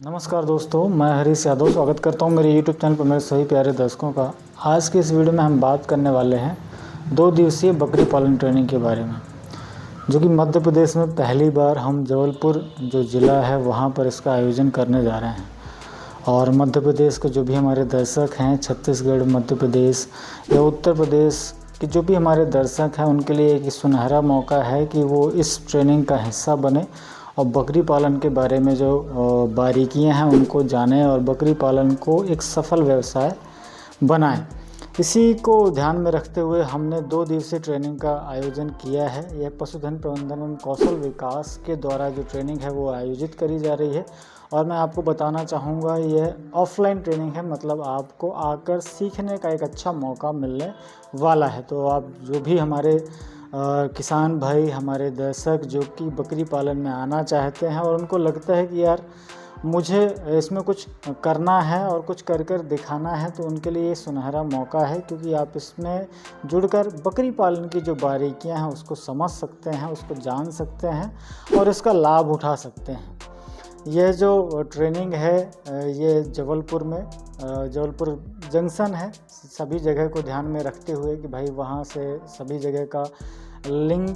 नमस्कार दोस्तों, मैं हरीश यादव स्वागत करता हूं मेरे YouTube चैनल पर मेरे सभी प्यारे दर्शकों का। आज के इस वीडियो में हम बात करने वाले हैं 2 दिवसीय बकरी पालन ट्रेनिंग के बारे में, जो कि मध्य प्रदेश में पहली बार हम जबलपुर जो ज़िला है वहां पर इसका आयोजन करने जा रहे हैं। और मध्य प्रदेश के जो भी हमारे दर्शक हैं, छत्तीसगढ़, मध्य प्रदेश या उत्तर प्रदेश के जो भी हमारे दर्शक हैं, उनके लिए एक सुनहरा मौका है कि वो इस ट्रेनिंग का हिस्सा बने और बकरी पालन के बारे में जो बारीकियां हैं उनको जानें और बकरी पालन को एक सफल व्यवसाय बनाएं। इसी को ध्यान में रखते हुए हमने 2 दिवसीय ट्रेनिंग का आयोजन किया है। यह पशुधन प्रबंधन एवं कौशल विकास के द्वारा जो ट्रेनिंग है वो आयोजित करी जा रही है। और मैं आपको बताना चाहूँगा, यह ऑफलाइन ट्रेनिंग है, मतलब आपको आकर सीखने का एक अच्छा मौका मिलने वाला है। तो आप जो भी हमारे किसान भाई, हमारे दर्शक जो कि बकरी पालन में आना चाहते हैं और उनको लगता है कि यार मुझे इसमें कुछ करना है और कुछ कर कर दिखाना है, तो उनके लिए ये सुनहरा मौका है, क्योंकि आप इसमें जुड़कर बकरी पालन की जो बारीकियां हैं उसको समझ सकते हैं, उसको जान सकते हैं और इसका लाभ उठा सकते हैं। यह जो ट्रेनिंग है ये जबलपुर जंक्शन है। सभी जगह को ध्यान में रखते हुए कि भाई वहाँ से सभी जगह का लिंक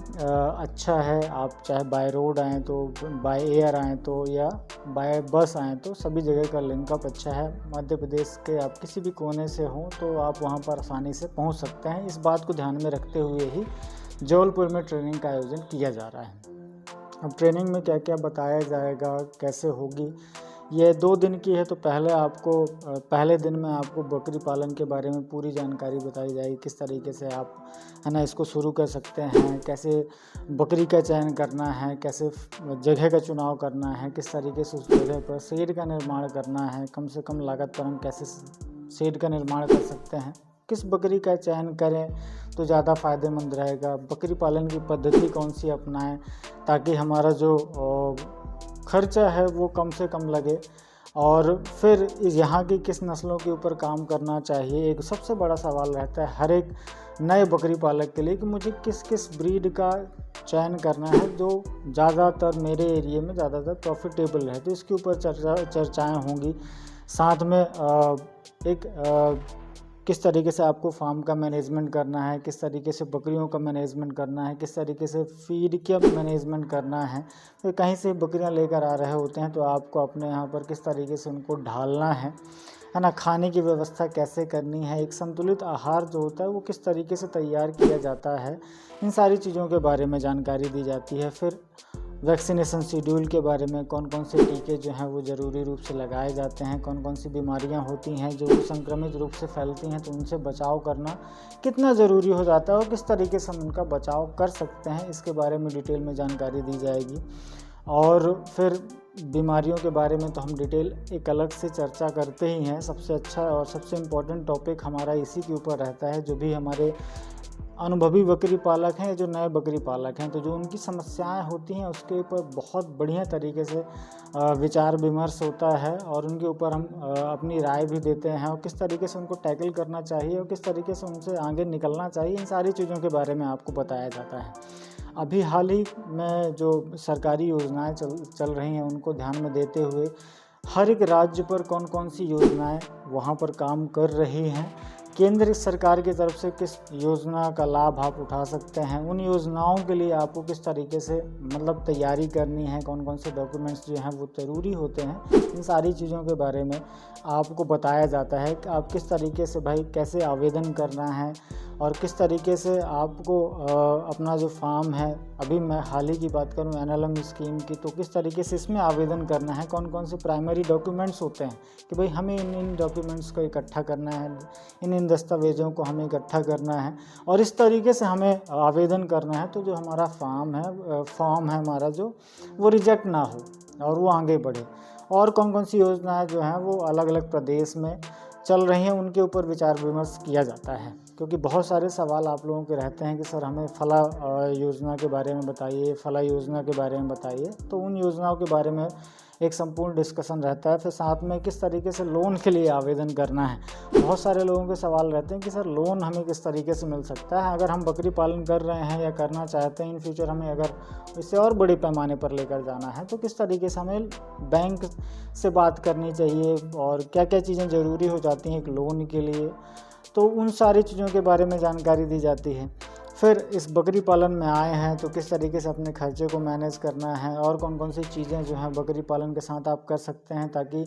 अच्छा है। आप चाहे बाय रोड आएँ तो, बाय एयर आएँ तो, या बाय बस आएँ तो, सभी जगह का लिंकअप अच्छा है। मध्य प्रदेश के आप किसी भी कोने से हों तो आप वहाँ पर आसानी से पहुँच सकते हैं। इस बात को ध्यान में रखते हुए ही जबलपुर में ट्रेनिंग का आयोजन किया जा रहा है। अब ट्रेनिंग में क्या क्या बताया जाएगा, कैसे होगी, ये 2 दिन की है। तो पहले दिन में आपको बकरी पालन के बारे में पूरी जानकारी बताई जाएगी, किस तरीके से आप इसको शुरू कर सकते हैं, कैसे बकरी का चयन करना है, कैसे जगह का चुनाव करना है, किस तरीके से उस जगह पर शेड का निर्माण करना है, कम से कम लागत पर हम कैसे शेड का निर्माण कर सकते हैं, किस बकरी का चयन करें तो ज़्यादा फ़ायदेमंद रहेगा, बकरी पालन की पद्धति कौन सी अपनाएं ताकि हमारा जो खर्चा है वो कम से कम लगे, और फिर यहाँ की किस नस्लों के ऊपर काम करना चाहिए। एक सबसे बड़ा सवाल रहता है हर एक नए बकरी पालक के लिए कि मुझे किस किस ब्रीड का चयन करना है जो ज़्यादातर मेरे एरिया में ज़्यादातर प्रॉफिटेबल है। तो इसके ऊपर चर्चाएँ होंगी। साथ में किस तरीके से आपको फार्म का मैनेजमेंट करना है, किस तरीके से बकरियों का मैनेजमेंट करना है, किस तरीके से फीड का मैनेजमेंट करना है। तो कहीं से बकरियां लेकर आ रहे होते हैं तो आपको अपने यहाँ पर किस तरीके से उनको ढालना है ना, खाने की व्यवस्था कैसे करनी है, एक संतुलित आहार जो होता है वो किस तरीके से तैयार किया जाता है, इन सारी चीज़ों के बारे में जानकारी दी जाती है। फिर वैक्सीनेशन शेड्यूल के बारे में, कौन कौन से टीके जो हैं वो ज़रूरी रूप से लगाए जाते हैं, कौन कौन सी बीमारियां होती हैं जो संक्रमित रूप से फैलती हैं, तो उनसे बचाव करना कितना ज़रूरी हो जाता है और किस तरीके से हम उनका बचाव कर सकते हैं, इसके बारे में डिटेल में जानकारी दी जाएगी। और फिर बीमारियों के बारे में तो हम डिटेल एक अलग से चर्चा करते ही हैं। सबसे अच्छा और सबसे इम्पोर्टेंट टॉपिक हमारा इसी के ऊपर रहता है। जो भी हमारे अनुभवी बकरी पालक हैं, जो नए बकरी पालक हैं, तो जो उनकी समस्याएं होती हैं उसके ऊपर बहुत बढ़िया तरीके से विचार विमर्श होता है और उनके ऊपर हम अपनी राय भी देते हैं और किस तरीके से उनको टैकल करना चाहिए और किस तरीके से उनसे आगे निकलना चाहिए, इन सारी चीज़ों के बारे में आपको बताया जाता है। अभी हाल ही में जो सरकारी योजनाएं चल रही हैं उनको ध्यान में देते हुए हर एक राज्य पर कौन कौन सी योजनाएं वहां पर काम कर रही हैं, केंद्र सरकार की तरफ से किस योजना का लाभ आप उठा सकते हैं, उन योजनाओं के लिए आपको किस तरीके से मतलब तैयारी करनी है, कौन कौन से डॉक्यूमेंट्स जो हैं वो ज़रूरी होते हैं, इन सारी चीज़ों के बारे में आपको बताया जाता है कि आप किस तरीके से भाई कैसे आवेदन करना है और किस तरीके से आपको अपना जो फार्म है, अभी मैं हाल ही की बात करूं NLM स्कीम की, तो किस तरीके से इसमें आवेदन करना है, कौन कौन से प्राइमरी डॉक्यूमेंट्स होते हैं कि भाई हमें इन डॉक्यूमेंट्स को इकट्ठा करना है, इन दस्तावेज़ों को हमें इकट्ठा करना है और इस तरीके से हमें आवेदन करना है तो जो हमारा फॉर्म है हमारा जो वो रिजेक्ट ना हो और वो आगे बढ़े। और कौन कौन सी योजनाएं जो हैं वो अलग अलग प्रदेश में चल रही हैं उनके ऊपर विचार विमर्श किया जाता है, क्योंकि बहुत सारे सवाल आप लोगों के रहते हैं कि सर हमें फला योजना के बारे में बताइए, फला योजना के बारे में बताइए। तो उन योजनाओं के बारे में एक संपूर्ण डिस्कशन रहता है। फिर साथ में किस तरीके से लोन के लिए आवेदन करना है। बहुत सारे लोगों के सवाल रहते हैं कि सर लोन हमें किस तरीके से मिल सकता है, अगर हम बकरी पालन कर रहे हैं या करना चाहते हैं इन फ्यूचर, हमें अगर इससे और बड़े पैमाने पर लेकर जाना है तो किस तरीके से हमें बैंक से बात करनी चाहिए और क्या क्या चीज़ें ज़रूरी हो जाती हैं एक लोन के लिए, तो उन सारी चीज़ों के बारे में जानकारी दी जाती है। फिर इस बकरी पालन में आए हैं तो किस तरीके से अपने खर्चे को मैनेज करना है और कौन कौन सी चीज़ें जो हैं बकरी पालन के साथ आप कर सकते हैं ताकि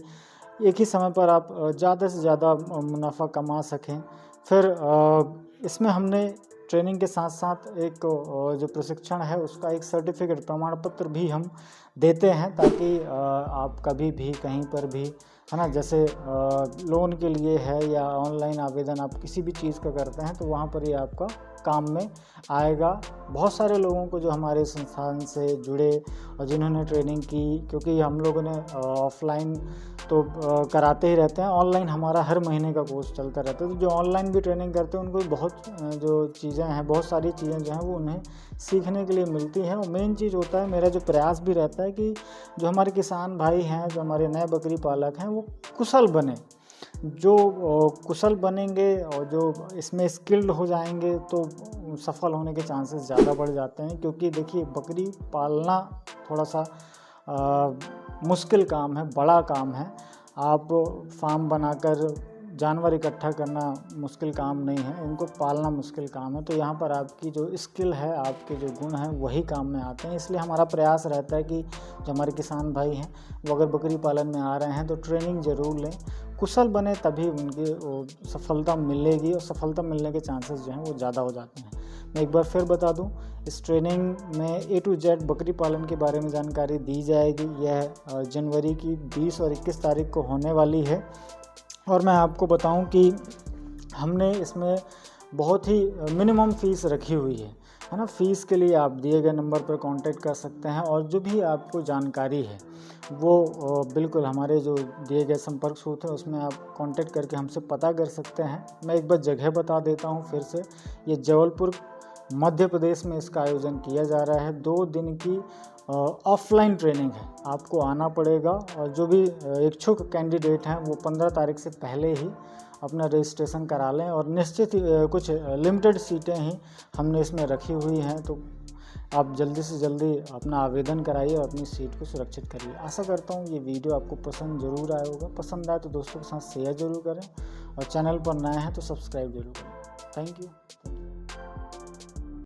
एक ही समय पर आप ज़्यादा से ज़्यादा मुनाफा कमा सकें। फिर इसमें हमने ट्रेनिंग के साथ साथ एक जो प्रशिक्षण है उसका एक सर्टिफिकेट प्रमाण पत्र भी हम देते हैं ताकि आप कभी भी कहीं पर भी, है ना, जैसे लोन के लिए है या ऑनलाइन आवेदन आप किसी भी चीज़ का करते हैं तो वहाँ पर ये आपका काम में आएगा। बहुत सारे लोगों को जो हमारे संस्थान से जुड़े और जिन्होंने ट्रेनिंग की, क्योंकि हम लोगों ने ऑफलाइन तो कराते ही रहते हैं, ऑनलाइन हमारा हर महीने का कोर्स चलता रहता है, तो जो ऑनलाइन भी ट्रेनिंग करते हैं उनको बहुत जो चीज़ें हैं, बहुत सारी चीज़ें जो हैं वो उन्हें सीखने के लिए मिलती हैं। और मेन चीज़ होता है, मेरा जो प्रयास भी रहता है कि जो हमारे किसान भाई हैं, जो हमारे नए बकरी पालक हैं, वो कुशल बने। जो कुशल बनेंगे और जो इसमें स्किल्ड हो जाएंगे तो सफल होने के चांसेस ज़्यादा बढ़ जाते हैं। क्योंकि देखिए बकरी पालना थोड़ा सा मुश्किल काम है, बड़ा काम है। आप फार्म बनाकर जानवर इकट्ठा करना मुश्किल काम नहीं है, इनको पालना मुश्किल काम है। तो यहाँ पर आपकी जो स्किल है, आपके जो गुण हैं वही काम में आते हैं। इसलिए हमारा प्रयास रहता है कि जो हमारे किसान भाई हैं वो अगर बकरी पालन में आ रहे हैं तो ट्रेनिंग ज़रूर लें, कुशल बने, तभी उनकी सफलता मिलेगी और सफलता मिलने के चांसेस जो हैं वो ज़्यादा हो जाते हैं। मैं एक बार फिर बता दूं, इस ट्रेनिंग में A to Z बकरी पालन के बारे में जानकारी दी जाएगी। यह जनवरी की 20 और 21 तारीख को होने वाली है। और मैं आपको बताऊं कि हमने इसमें बहुत ही मिनिमम फ़ीस रखी हुई है ना। फ़ीस के लिए आप दिए गए नंबर पर कांटेक्ट कर सकते हैं और जो भी आपको जानकारी है वो बिल्कुल हमारे जो दिए गए संपर्क सूत्र है उसमें आप कांटेक्ट करके हमसे पता कर सकते हैं। मैं एक बार जगह बता देता हूँ फिर से, ये जबलपुर मध्य प्रदेश में इसका आयोजन किया जा रहा है। 2 दिन की ऑफलाइन ट्रेनिंग है, आपको आना पड़ेगा। और जो भी इच्छुक कैंडिडेट हैं वो 15 तारीख से पहले ही अपना रजिस्ट्रेशन करा लें। और निश्चित कुछ लिमिटेड सीटें ही हमने इसमें रखी हुई हैं, तो आप जल्दी से जल्दी अपना आवेदन कराइए और अपनी सीट को सुरक्षित करिए। आशा करता हूँ ये वीडियो आपको पसंद ज़रूर आया होगा। पसंद आए तो दोस्तों के साथ शेयर ज़रूर करें और चैनल पर नए हैं तो सब्सक्राइब ज़रूर करें। Thank you.